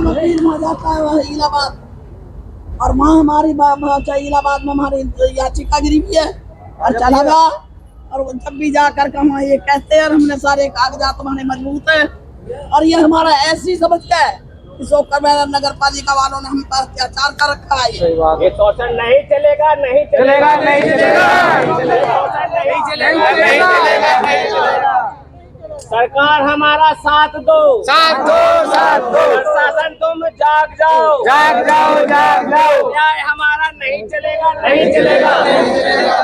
वकील वहाँ जाता है वह इलाहाबाद, और वहाँ हमारी इलाहाबाद में हमारी याचिका गिरी हुई है और चला गया। और वो जब भी जाकर के हम ये कहते हैं, हमने सारे कागजात हमारे मजबूत है, और ये हमारा ऐसी समझ है कि नगर पालिका वालों ने हम पर अत्याचार कर रखा है। ये शोषण नहीं चलेगा, नहीं चलेगा, नहीं चलेगा, नहीं चलेगा, नहीं चलेगा। सरकार हमारा साथ दो, साथ दो, साथ दो। प्रशासन तुम जाग जाओ, जाग जाओ, जाग जाओ। न्याय हमारा नहीं चलेगा, नहीं चलेगा, नहीं चलेगा।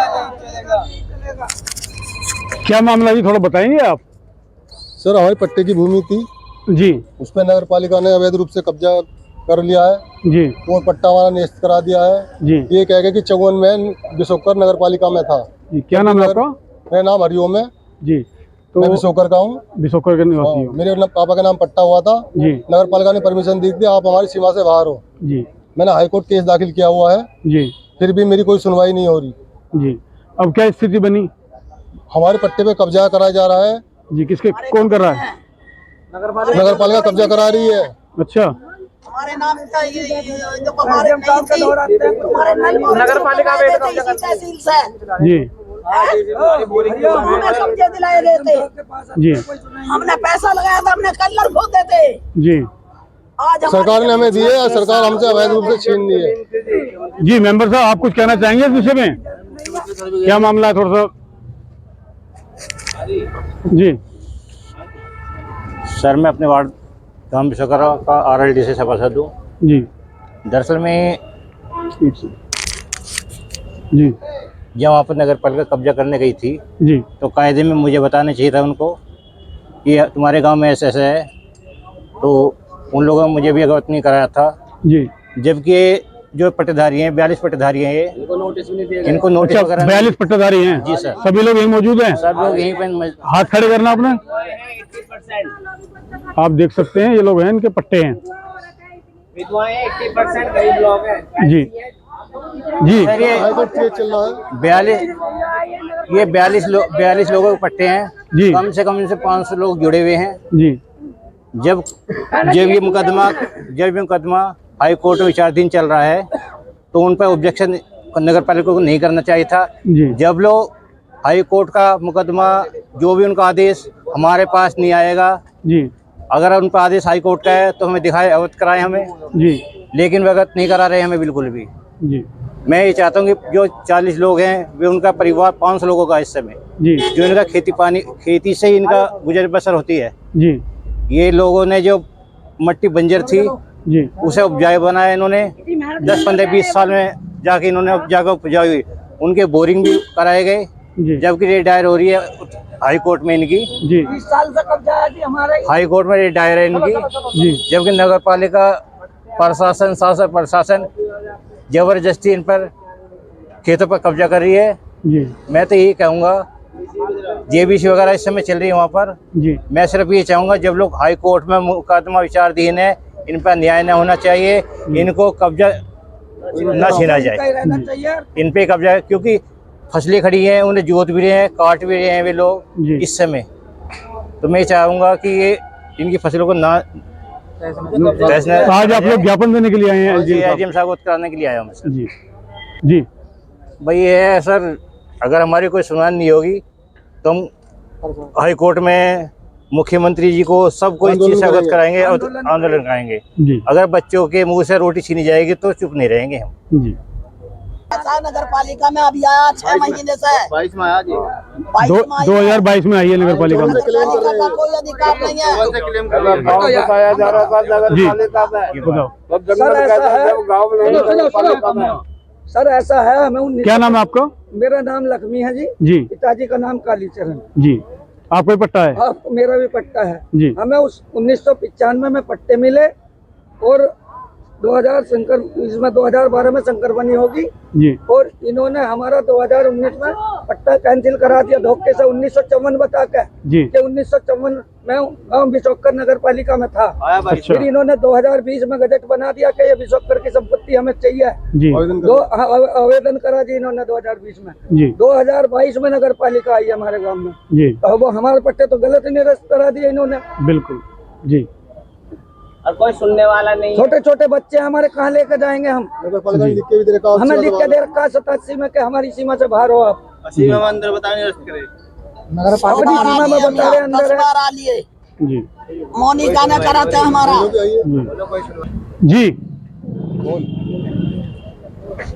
क्या मामला है थोड़ा बताएंगे आप? सर हमारी पट्टे की भूमि थी जी, उसमें नगर पालिका ने अवैध रूप से कब्जा कर लिया है जी, और पट्टा हमारा निरस्त करा दिया है जी। ये कह गए कि 54 में बिशोकर नगर पालिका में था जी, क्या नाम है आपका? मेरा नाम हरिओम है जी, तो मैं बिशोकर का हूँ। बिशोकर के निवासी हो? मेरे पापा का नाम पट्टा हुआ था जी, नगर पालिका ने परमिशन दी थी आप हमारी सीमा से बाहर हो। जी, मैंने हाईकोर्ट केस दाखिल किया हुआ है जी, फिर भी मेरी कोई सुनवाई नहीं हो रही। जी। अब क्या स्थिति बनी? हमारे पट्टे पे कब्जा कराया जा रहा है। जी, किसके कौन कर रहा है? नगर पालिका कब्जा करा रही है। अच्छा, हमारे नाम का ये जब हमारे नगर पालिका में तहसील से जी, हमें कब्जे दिलाए गए थे, जी, हमने पैसा लगाया था, हमने कलर खोदे थे। जी, आज सरकार ने हमें दिए और सरकार हमसे अवैध रूप से छीन ली है। जी। मेंबर साहब आप कुछ कहना चाहेंगे इस विषय में? क्या मामला है थोड़ा सा? जी सर मैं अपने वार्ड गांव बिशोकर का RLD से सभासद हूँ। जी, दरअसल में जी, जब वहाँ पर नगर पालिका कब्जा करने गई थी जी, तो कायदे में मुझे बताना चाहिए था उनको कि तुम्हारे गांव में ऐसा ऐसा है, तो उन लोगों ने मुझे भी अवगत नहीं कराया था। जी। जबकि जो पट्टेधारी हैं 42 पट्टेधारी हैं, ये इनको नोटिस वगैरह 42 पट्टेदारी हैं? जी सर। सभी लोग यहीं मौजूद हैं? सब लोग यहीं पर। हाथ खड़े करना अपने। आप देख सकते हैं ये लोग हैं, इनके पट्टे हैं। विधवाएं 80% गरीब लोग हैं। जी, जी, सर ये हाईकोर्ट केस चल रहा है। 42 लोगों के पट्टे हैं। जी। कम से कम इनसे 500 लोग जुड़े हुए हैं। जी, जब ये मुकदमा हाई कोर्ट में विचाराधीन चल रहा है तो उन पर ऑब्जेक्शन नगर पालिका को नहीं करना चाहिए था। जी, जब लोग हाई कोर्ट का मुकदमा जो भी उनका आदेश हमारे पास नहीं आएगा, जी, अगर उन पर आदेश हाई कोर्ट का है तो हमें दिखाए, अवगत कराएं हमें। जी, लेकिन वे अवगत नहीं करा रहे हमें बिल्कुल भी। जी, मैं ये चाहता हूँ कि जो 40 लोग हैं वे उनका परिवार 500 लोगों का इस समय जी, जो इनका खेती से ही इनका गुजर बसर होती है। जी, ये लोगों ने जो मट्टी बंजर थी जी, उसे उपजाऊ बनाया इन्होंने 10, 15, 20 साल में जाके इन्होंने जगह उपजाई हुई। उनके बोरिंग भी कराए गए, जी, जबकि रेट दायर हो रही है हाई कोर्ट में इनकी। जी, 20 साल से कब्जा है जी हमारे। हाई कोर्ट में रेट दायर है इनकी। जी, जबकि नगर पालिका प्रशासन, शासन प्रशासन जबरदस्ती इन पर खेतों पर कब्जा कर रही है। जी, मैं तो यही कहूँगा, JBC वगैरह इस समय चल रही है वहाँ पर। जी, मैं सिर्फ ये चाहूँगा जब लोग हाई कोर्ट में मुकदमा विचाराधीन है, इन पर न्याय न होना चाहिए, इनको कब्जा न छीना जाए, इन पे कब्जा, क्योंकि फसलें खड़ी हैं, उन्हें जोत भी रहे हैं, काट भी रहे हैं वे लोग इस समय। तो मैं चाहूँगा कि ये इनकी फसलों को ना आज आप लोग ज्ञापन देने के लिए आए हैं? AGM साहब को कराने के लिए आया हूँ सर। जी, जी, भाई ये है सर, अगर हमारी कोई सुनवाई नहीं होगी तो हम हाई कोर्ट में मुख्यमंत्री जी को सबको इस चीज से अवगत कराएंगे और आंदोलन कराएंगे। जी, अगर बच्चों के मुंह से रोटी छीनी जाएगी तो चुप नहीं रहेंगे हम। जी। ऐसा नगर पालिका में अभी आया 6 महीने से। 22 में आया जी। 2022 में आई है नगर पालिका में। का कोई अधिकार नहीं है। बताया जा रहा था जी, नगर पालिका में। ये बताओ। सर ऐसा है, गाँव में सर ऐसा है, हमें क्या नाम है आपका? मेरा नाम लक्ष्मी है जी। जी, पिताजी का नाम कालीचरण। जी, आपका भी पट्टा है? हाँ, मेरा भी पट्टा है जी, हमें उस 1995 में पट्टे मिले और 2012 में शंकरबनी होगी जी, और इन्होंने हमारा 2019 में पट्टा कैंसिल करा दिया धोखे से 1954 बता के जी, कि 1954 में गांव बिशोकर नगर पालिका में था। अच्छा, फिर इन्होंने 2020 में गजट बना दिया कि ये बिशोकर की संपत्ति हमें चाहिए। जी, आवेदन करा दिया इन्होंने 2020 में। जी, 2022 में नगर पालिका आई हमारे गांव में, जी, तो वो हमारे पट्टे तो गलत निरस्त करा दिए इन्होंने। बिल्कुल, जी। और कोई सुनने वाला नहीं है। छोटे छोटे बच्चे हमारे कहाँ लेकर जाएंगे हम? नगर पालिका ने लिख के भी दे रखा है, हमें लिख के दे रखा है 87 में कि हमारी सीमा से बाहर हो आप। सीमा में अंदर बताने करे नगर पालिका सीमा में बता रहे अंदर 10 है। बार आ लिए, जी मोनिका ने कराते हमारा। जी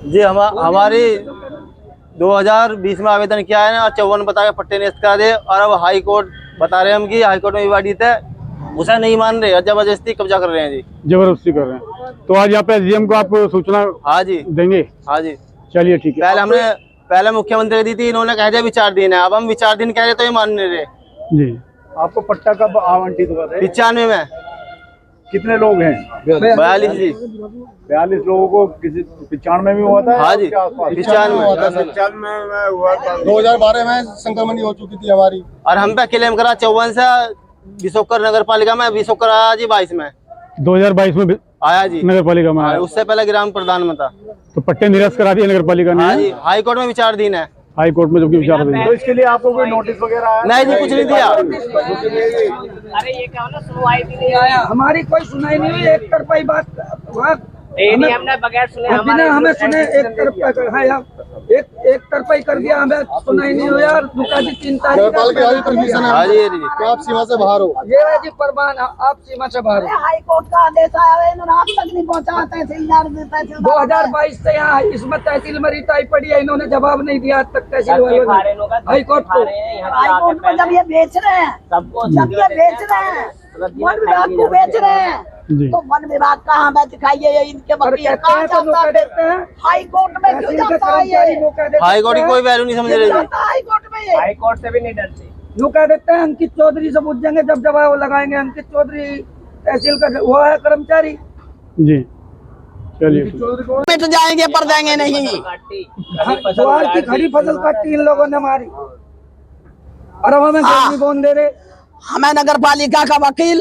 जी हमारी 2020 में आवेदन किया है ना, 54 बता के पट्टे निरस्त करा दे, और अब हाई कोर्ट बता रहे हैं हम कि हाई कोर्ट में विवादित है, उसे नहीं मान रहे, जबरदस्ती कब्जा कर रहे हैं जी। जबरदस्ती कर रहे हैं, तो आज यहाँ पे एसडीएम को आप सूचना हाँ जी देंगे? हाँ जी। चलिए ठीक है। पहले मुख्यमंत्री को दी थी, इन्होंने कह दिया विचार दिन है, अब हम विचार दिन कह रहे तो ये मान नहीं रहे। जी आपको पट्टा कब आवंटित हुआ था? 95 में। कितने लोग हैं? 42 जी। 42 लोगों को किसी 95 में हुआ था? हाँ जी 95 में हुआ था। 2012 में संक्रमण हो चुकी थी हमारी, और हम पे क्लेम करा 54 से विशोकर नगर पालिका में, विशोकर आया जी 22 में, 2022 में आया जी नगर पालिका में आया। उससे पहले ग्राम प्रधान में था। तो पट्टे निरस्त करा दिए नगर पालिका हाँ ने? जी, हाई कोर्ट में विचार दिन है। हाई कोर्ट में जबकि विचार तो इसके लिए आपको कोई नोटिस वगैरह आया? नहीं जी, कुछ नहीं दिया। अरे ये क्या ना, सुनवाई भी नहीं आया। हमारी कोई सुनाई नहीं हुई, एक तरफा ही बात नहीं, हमने बगैर सुने बिना हमें सुने एक तरफा एक तरफा ही कर दिया, हमें सुनाई नहीं हुआ। और दुका जी 3 नगर तारीख पालिका की परमिशन है हाँ जी जी। कि आप सीमा से बाहर हो। ये है जी फरमान, आप सीमा से बाहर हो। हाई कोर्ट का आदेश आया है, इन्होंने आज तक नहीं पहुंचा। तहसीलदार 2022 से यहाँ इसमें तहसील में रिटाई पड़ी है, इन्होंने जवाब नहीं दिया आज तक तहसील वालों ने हाई कोर्ट को। हाई कोर्ट में जब ये बेच रहे हैं, जब ये बेच रहे हैं, वन विभाग को बेच रहे हैं, जी। तो वन विभाग कहाँ है दिखाइए? ये इनके वकील कहते कहाँ हैं तो जाता मौका है? देते हैं, हाई कोर्ट में क्यों तहसील के जाता है कर्मचारी ये? मौका देते हाई कोर्ट की हैं। कोई वैल्यू नहीं समझ रहे जी। जाता है हाई कोर्ट में ये? हाई कोर्ट से भी नहीं डरते। यूँ कह देते हैं अंकित चौधरी से पूछेंगे जब जवाब लगाएंगे। अंकित चौधरी तहसील का वो है कर्मचारी। जी चलिए। मिट जाएंगे पर देंगे नहीं। ज्वार की खड़ी फसल काटी इन लोगों ने हमारी, और अब हमें गर्मी बोन दे रहे। हमें नगर पालिका का वकील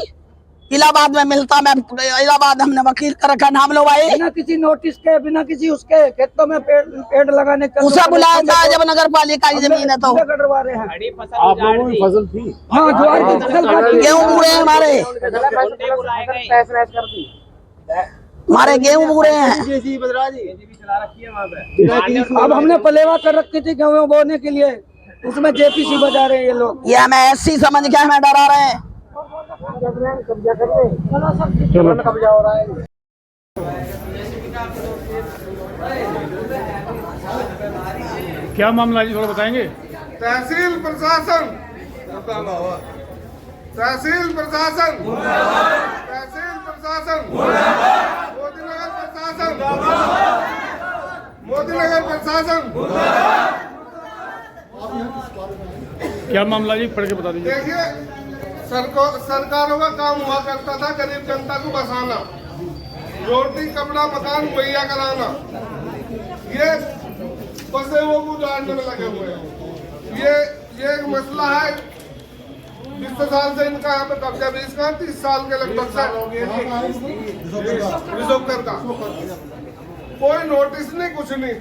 इलाहाबाद में मिलता, मैं इलाहाबाद हमने वकील कर रखा, नाम लो भाई। बिना किसी नोटिस के, बिना किसी उसके खेतों में पेड़ लगाने के उसे बुलाया जाए जब नगर पालिका की जमीन है तो। गड़वा रहे हैं। बड़ी फसल आप लोगों की फसल थी? हाँ, ज्वार की फसल काटी। गेहूं बुरे हैं हमारे, हमारे गेहूं बुरे हैं। अब हमने पलेवा कर रखी थी गेहूं बोने के लिए, उसमें जेपीसी बजा रहे हैं ये लोग। ये हमें एससी समझ के हमें डरा रहे हैं। चलो क्या मामला है जी, थोड़ा बताएंगे? तहसील प्रशासन, तहसील प्रशासन, तहसील प्रशासन, मोदीनगर प्रशासन, मोदीनगर प्रशासन। क्या मामला जी, पढ़ के बता दीजिए। देखिए, सरकारों का काम हुआ करता था गरीब जनता को बसाना, रोटी कपड़ा मकान मुहैया कराना। ये बसे वो उजाड़ने में लगे हुए हैं। ये एक मसला है। 20 साल से इनका यहाँ पे कब्जा, 30 साल के लगभग से विशोकर का कोई नोटिस नहीं, कुछ नहीं,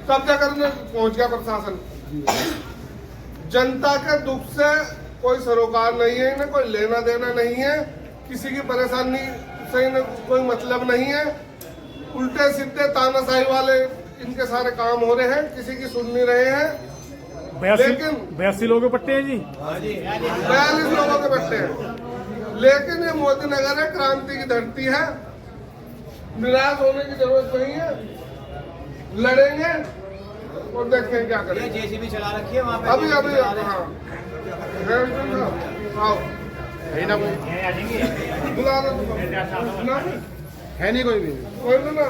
कब्जा करने पहुंच गया प्रशासन। जनता के दुख से कोई सरोकार नहीं है, इन्हें कोई लेना देना नहीं है, किसी की परेशानी से इन्हें कोई मतलब नहीं है। उल्टे सीधे तानाशाही वाले इनके सारे काम हो रहे हैं, किसी की सुन नहीं रहे हैं। लेकिन 82 लोगों के पट्टे हैं जी, 42 लोगों के पट्टे हैं। लेकिन ये मोदी नगर है, क्रांति की धरती है, निराश होने की जरूरत नहीं है। लड़ेंगे और देखें क्या करें। जेसीबी चला रखी है वहाँ पे। अभी हाँ, आओ बुला लो। है नहीं कोई भी। कोई ना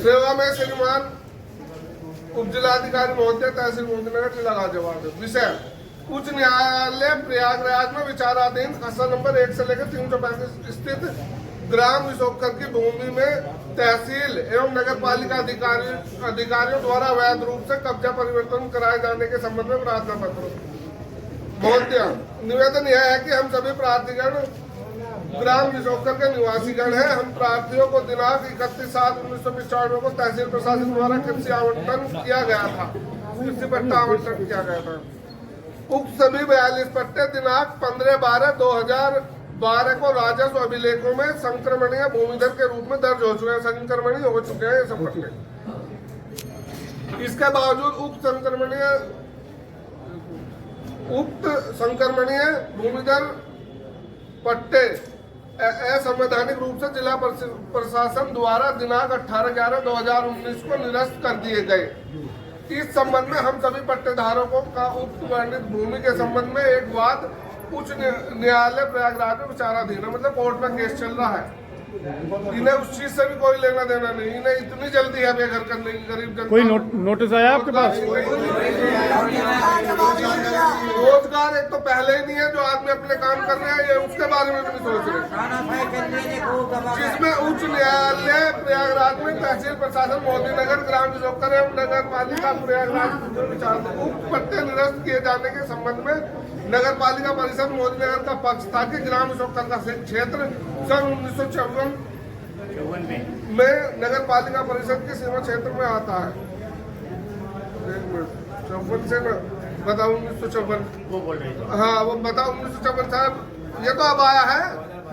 सेवा में श्रीमान उप जिलाधिकारी महोदय तहसील मोदीनगर जिला गाजियाबाद। विषय उच्च न्यायालय प्रयागराज में विचाराधीन खसरा नंबर 1 से लेकर 335 स्थित ग्राम विशोकर की भूमि में तहसील एवं नगर पालिका अधिकारियों द्वारा अवैध रूप से कब्जा परिवर्तन कराए जाने के संबंध में प्रार्थना पत्र। महोदय, निवेदन यह है कि हम सभी प्रार्थीगण ग्राम विशोकर के निवासीगण हैं। हम प्रार्थियों को दिनांक 31/7/1995 को तहसील प्रशासन द्वारा कृषि आवंटन किया गया था। कृषि पट्टा आवंटन किया गया था। उक्त सभी 42 पट्टे दिनांक 15/12/2012 को राजस्व अभिलेखों में संक्रमणीय भूमिधर के रूप में दर्ज हो चुके हैं, संक्रमणीय हो चुके हैं ये सब पट्टे। इसके बावजूद उक्त संक्रमणीय भूमिधर पट्टे असंवैधानिक रूप से जिला प्रशासन द्वारा दिनांक 18/11/2019 को निरस्त कर दिए गए। इस संबंध में हम सभी पट्टेधारकों का उक्त वर्णित भूमि के संबंध में एक वाद उच्च न्यायालय प्रयागराज में विचाराधीन है, मतलब कोर्ट में केस चल रहा है। इन्हें उस चीज से भी कोई लेना देना नहीं, इन्हें इतनी जल्दी है बेघर करने की गरीब जनता। कोई नोटिस आया आपके पास? रोजगार एक तो पहले ही नहीं है, जो आदमी अपने काम कर रहे हैं ये उसके बारे में भी नहीं सोच रहे। जिसमें उच्च न्यायालय प्रयागराज में तहसील प्रशासन मोदी नगर ग्राम जोकर एवं नगर पालिका प्रयागराज उक्त पट्टे निरस्त किए जाने के संबंध में नगर पालिका परिषद मोदी नगर का पक्ष था कि ग्राम जोकर का क्षेत्र सन 1954 में नगर पालिका परिषद की सीमा क्षेत्र में आता है। 54 से न बताओ 1954 वो बोल रहे हैं। हाँ वो बताओ 1954 साहब, ये तो अब आया है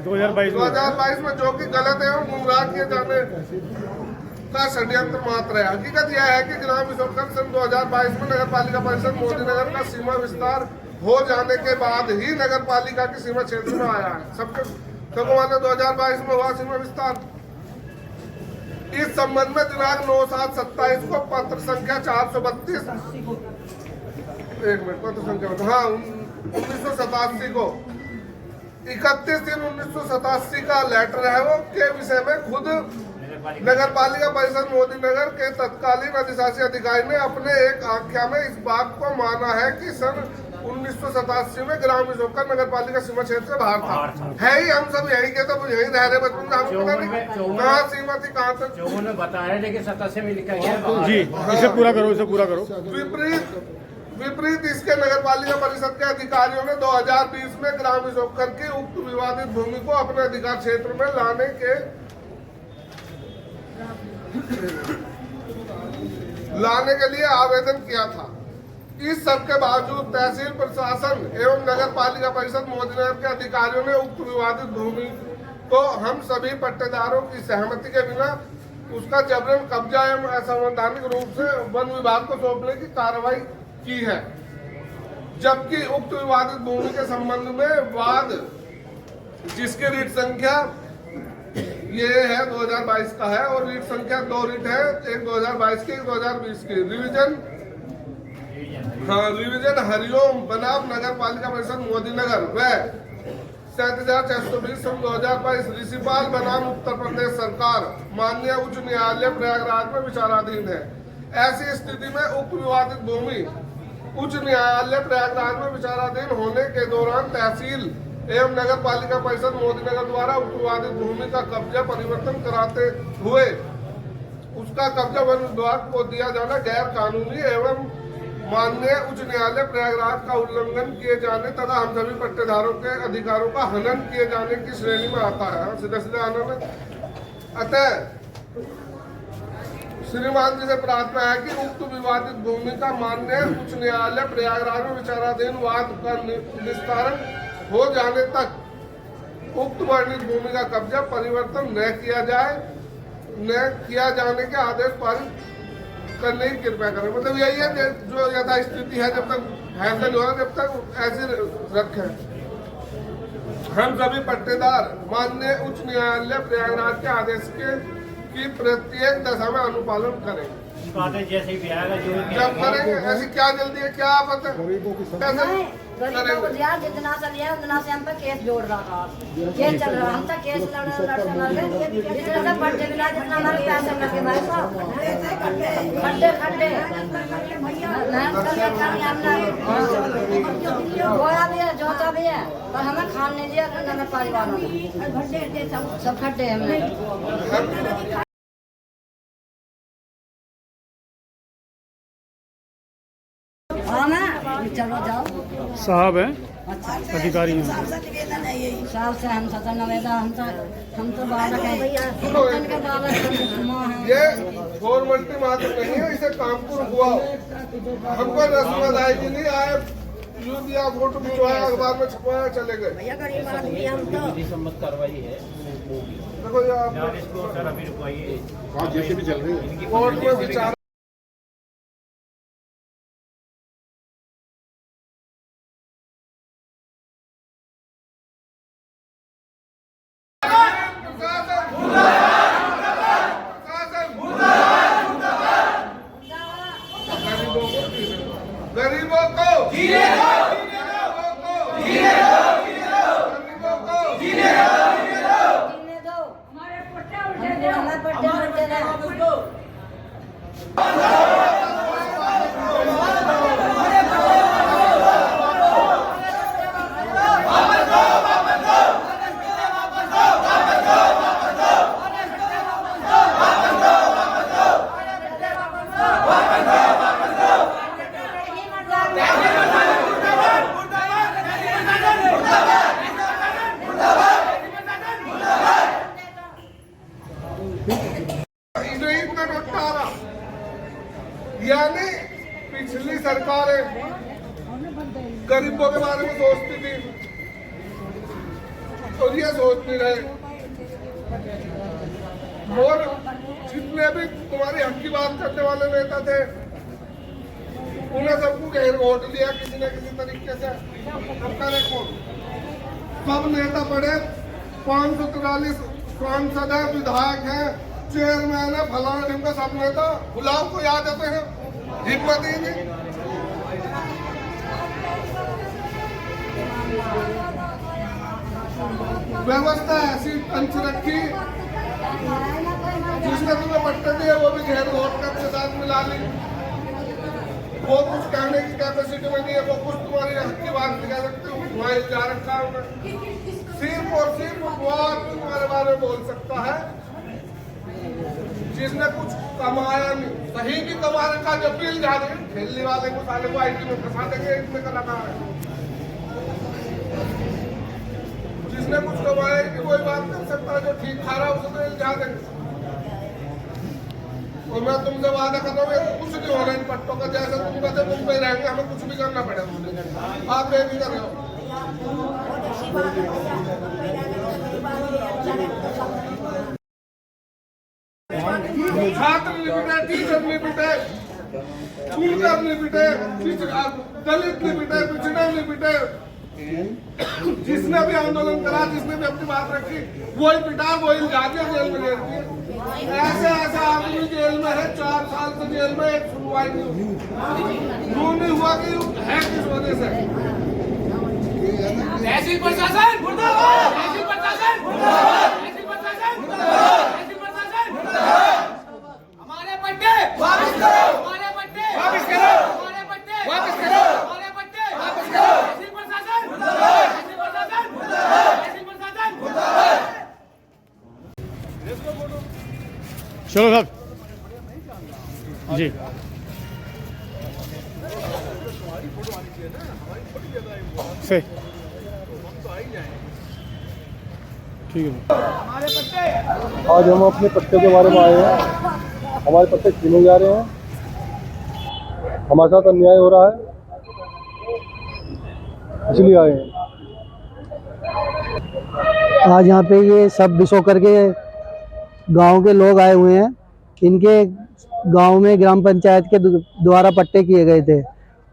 2022 में, जो कि गलत है और गुमराह किए जाने का षड्यंत्र मात्र है। हकीकत यह है कि ग्राम विशोधन सन 2022 में नगर पालिका परिषद मोदी नगर का सीमा विस्तार हो जाने के बाद ही नगर पालिका की सीमा क्षेत्र में आया है। सबको माने 2022 में हुआ सीमा विस्तार। इस संबंध में दिनांक 9/7/27 को पत्र संख्या 432 पत्र संख्या 1987 को 31/3/1987 का लेटर है वो के विषय में खुद नगर पालिका परिषद मोदी नगर के तत्कालीन अधिशासी अधिकारी ने अपने एक आख्या में इस बात को माना है कि सन 1987 में ग्राम विशोधन नगर पालिका सीमा क्षेत्र से बाहर था। है ही, हम सब यही के तो यही रह रहे बचपन से, हमें पता नहीं कहाँ सीमा थी कहाँ तक बताया, लेकिन 87 में लिखा गया जी। इसे पूरा करो, इसे पूरा करो। विपरीत इसके नगर पालिका परिषद के अधिकारियों ने 2020 में ग्राम विशोधन की उक्त विवादित भूमि को अपने अधिकार क्षेत्र में लाने के लिए आवेदन किया था। इस सब के बावजूद तहसील प्रशासन एवं नगर पालिका परिषद मोदी नगर के अधिकारियों ने उक्त विवादित भूमि को हम सभी पट्टेदारों की सहमति के बिना उसका जबरन कब्जा एवं असंवैधानिक रूप से वन विभाग को सौंपने की कार्रवाई की है। जबकि उक्त विवादित भूमि के संबंध में वाद जिसकी रीट संख्या ये है 2022 का है और रीट संख्या 2 रीट है, एक 2022 की, एक 2020 की। रिवीजन हरिओम बनाम नगर पालिका परिषद मोदी नगर व 37,620 सन 2022 रिशिपाल बनाम उत्तर प्रदेश सरकार माननीय उच्च न्यायालय प्रयागराज में विचाराधीन है। ऐसी स्थिति में उक्त विवादित भूमि उच्च न्यायालय प्रयागराज में विचाराधीन होने के दौरान तहसील एवं नगर पालिका परिषद मोदी नगर द्वारा उक्त विवादित भूमि का कब्जा परिवर्तन कराते हुए उसका कब्जा वन विभाग को दिया जाना गैर कानूनी एवं माननीय उच्च न्यायालय प्रयागराज का उल्लंघन किए जाने तथा हम सभी पट्टेदारों के अधिकारों का हनन किए जाने की श्रेणी में आता है। सीधा सीधा आना में अतः श्रीमान जी से प्रार्थना है कि उक्त विवादित भूमि का माननीय उच्च न्यायालय प्रयागराज में विचाराधीन वाद का निस्तारण हो जाने तक उक्त वर्णित भूमि का कब्जा परिवर्तन न किया जाने के आदेश पारित करने की कृपया करें। मतलब यही है जो यथा स्थिति है, जब तक फैसला नहीं होगा जब तक ऐसे रखें। हम सभी पट्टेदार माननीय उच्च न्यायालय प्रयागराज के आदेश की प्रत्येक दशा में अनुपालन करेंगे। जैसे भी आएगा जो जब करेंगे, ऐसी क्या जल्दी है, क्या आपत्ति है? गरीबों को दिया जितना सा लिया उतना से हम पे केस जोड़ रहा था, केस चल रहा, हम तक केस लड़ते जितना सा पट्टे मिला जितना हमारे पैसे लगे भाई साहब, खड्डे खड्डे मेहनत करके हमने बोया भी है, जोता भी है, पर हमें खान नहीं दिया हमें परिवार सब खड्डे हमने। हाँ ना चलो जाओ साहब है अधिकारी हैं। साल से हम सदा नवेदा हम तो बालक हैं बच्चन के बालक हैं। ये गवर्नमेंट मात्र नहीं है, इसे कानपुर हुआ हमको रस्म अदायगी नहीं आए, यूं दिया फोटो खिंचवाया अखबार में छपवाया चले गए। भैया गरीब आदमी हम तो देखो ये आप कोर्ट में विचार गरीबों को जीने दो, हमारे पट्टे उल्टे ना। यानी पिछली सरकारें गरीबों के बारे में सोचती थी और ये सोच नहीं रहे, और जितने भी तुम्हारी हक की बात करने वाले नेता थे उन्हें सबको घेर घोट लिया किसी न किसी तरीके से। अब करे कौन? सब नेता बड़े 543 सांसद है, विधायक हैं, चेयरमैन है, फलाना ढिमका, सब नेता गुलाब को याद आते हैं, हिम्मत ही नहीं। व्यवस्था ऐसी पंच रखी जिसने तुम्हें पट्टे दिए वो भी घेर घोट कर के साथ मिला ली। वो कुछ कहने की कैपेसिटी में नहीं है, वो कुछ तुम्हारी हक की बात नहीं कह सकते, वहाँ जा रखा है उन्हें। सिर्फ और सिर्फ वो आदमी तुम्हारे बारे में बोल सकता है जिसने कुछ कमाया नहीं, सही भी कमा रखा, जब भी इल्जाम है खेलने वाले को साले को आईटी में फंसा देंगे, इसमें कलाकार है। जिसने कुछ कमाया कि कोई बात कर सकता है, जो ठीक खा रहा है उसे तो इल्जाम देंगे। और मैं तुमसे वादा कर रहा हूँ कुछ नहीं होना इन पट्टों का, जैसे तुम कहते मुंबई रहेंगे, हमें कुछ भी करना पड़ेगा, आप बेफिक्र रहो। छात्र नहीं पिटे, टीचर नहीं पिटे, छूटर नहीं पिटे, दलित नहीं पिटे, पिछड़े नहीं पिटे। जिसने भी आंदोलन करा, जिसने भी अपनी बात रखी, वही पिटा, वही इल्जामिया जेल में ले रखी। ऐसे ऐसे आदमी जेल में है, 4 साल से जेल में, एक सुनवाई नहीं हुई। क्यों नहीं हुआ कि है किस वजह से? तहसील प्रशासन मुर्दाबाद, तहसील प्रशासन मुर्दाबाद, तहसील प्रशासन मुर्दाबाद, तहसील प्रशासन मुर्दाबाद। हमारे पट्टे वापस करो, हमारे पट्टे वापस करो, हमारे पट्टे वापस करो, हमारे पट्टे वापस करो। तहसील प्रशासन मुर्दाबाद, तहसील प्रशासन मुर्दाबाद, तहसील प्रशासन मुर्दाबाद। चलो साहब जी। से ठीक है। आज हम अपने पट्टे के बारे में आए हैं, हमारे पट्टे छीने जा रहे हैं, हमारे साथ अन्याय हो रहा है, इसलिए आए हैं। आज यहाँ पे ये सब विशो करके गांव के लोग आए हुए हैं। इनके गांव में ग्राम पंचायत के द्वारा पट्टे किए गए थे।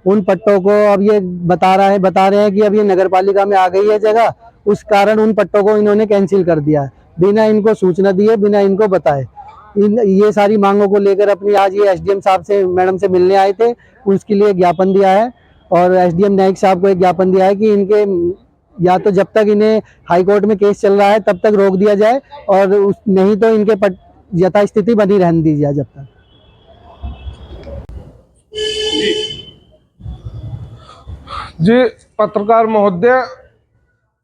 उन पट्टों को अब ये बता रहे हैं कि अब ये नगर पालिका में आ गई है जगह, उस कारण उन पट्टों को इन्होंने कैंसिल कर दिया बिना इनको सूचना दिए, बिना इनको बताए। ये सारी मांगों को लेकर अपनी आज ये एसडीएम साहब से, मैडम से मिलने आए थे, उसके लिए ज्ञापन दिया है और एसडीएम नाइक साहब को एक ज्ञापन दिया है कि इनके या तो जब तक इन्हें हाई कोर्ट में केस चल रहा है तब तक रोक दिया जाए, और नहीं तो इनके यथास्थिति बनी रहने दी जाए जब तक। जी पत्रकार महोदय,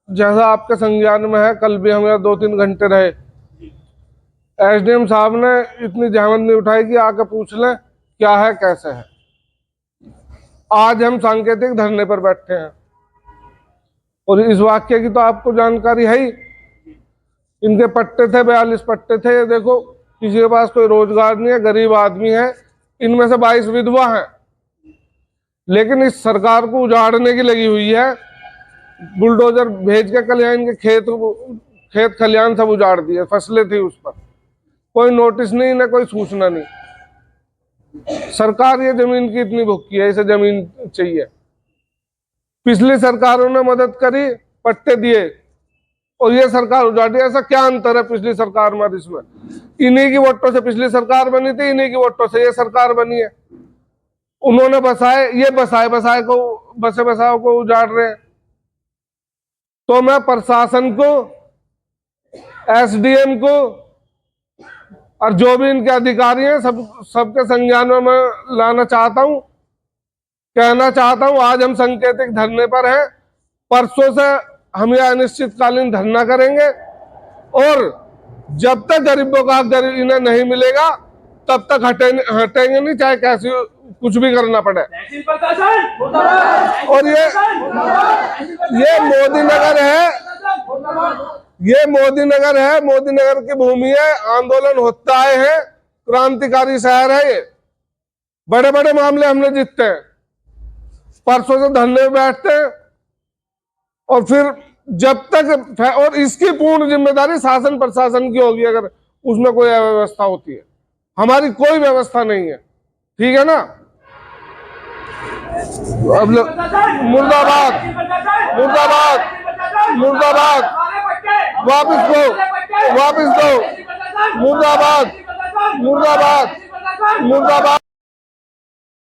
जैसा आपके संज्ञान में है, कल भी हम यहाँ 2-3 घंटे रहे। एसडीएम साहब ने इतनी जहमत नहीं उठाई कि आके पूछ लें क्या है कैसे है। आज हम सांकेतिक धरने पर बैठे हैं। और इस वाक्य की तो आपको जानकारी है ही। इनके पट्टे थे, 42 पट्टे थे। ये देखो, किसी के पास कोई रोजगार नहीं है, गरीब आदमी है, इनमें से 22 विधवा हैं। लेकिन इस सरकार को उजाड़ने की लगी हुई है। बुलडोजर भेज के कल यहाँ इनके खेत खलियान सब उजाड़ दिए, फसलें थी उस पर, कोई नोटिस नहीं, ना कोई सूचना नहीं। सरकार ये जमीन की इतनी भुक्की है, इसे जमीन चाहिए। पिछली सरकारों ने मदद करी, पट्टे दिए, और ये सरकार उजाड़ी। ऐसा क्या अंतर है पिछली सरकार में इसमें? इन्हीं की वोटों से पिछली सरकार बनी थी, इन्हीं की वोटों से ये सरकार बनी है। उन्होंने बसाए, ये बसाए को उजाड़ रहे हैं। तो मैं प्रशासन को, एसडीएम को और जो भी इनके अधिकारी हैं सबके संज्ञान में मैं लाना चाहता हूं, कहना चाहता हूं। आज हम सांकेतिक धरने पर हैं, परसों से हम यह अनिश्चितकालीन धरना करेंगे, और जब तक गरीबों का हक इन्हें नहीं मिलेगा तब तक हटेंगे नहीं, चाहे कैसे कुछ भी करना पड़े। और ये मोदी नगर है, ये मोदी नगर है, मोदी नगर की भूमि है, आंदोलन होता आए हैं, क्रांतिकारी शहर है ये। बड़े बड़े मामले हमने जीतते हैं, परसों से धरने में बैठते हैं, और फिर जब तक, और इसकी पूर्ण जिम्मेदारी शासन प्रशासन की होगी अगर उसमें कोई अव्यवस्था होती है। हमारी कोई व्यवस्था नहीं है, ठीक है ना। अब मुर्दाबाद, मुर्दाबाद, मुर्दाबाद, वापस दो, वापस दो, मुर्दाबाद, मुर्दाबाद, मुर्दाबाद।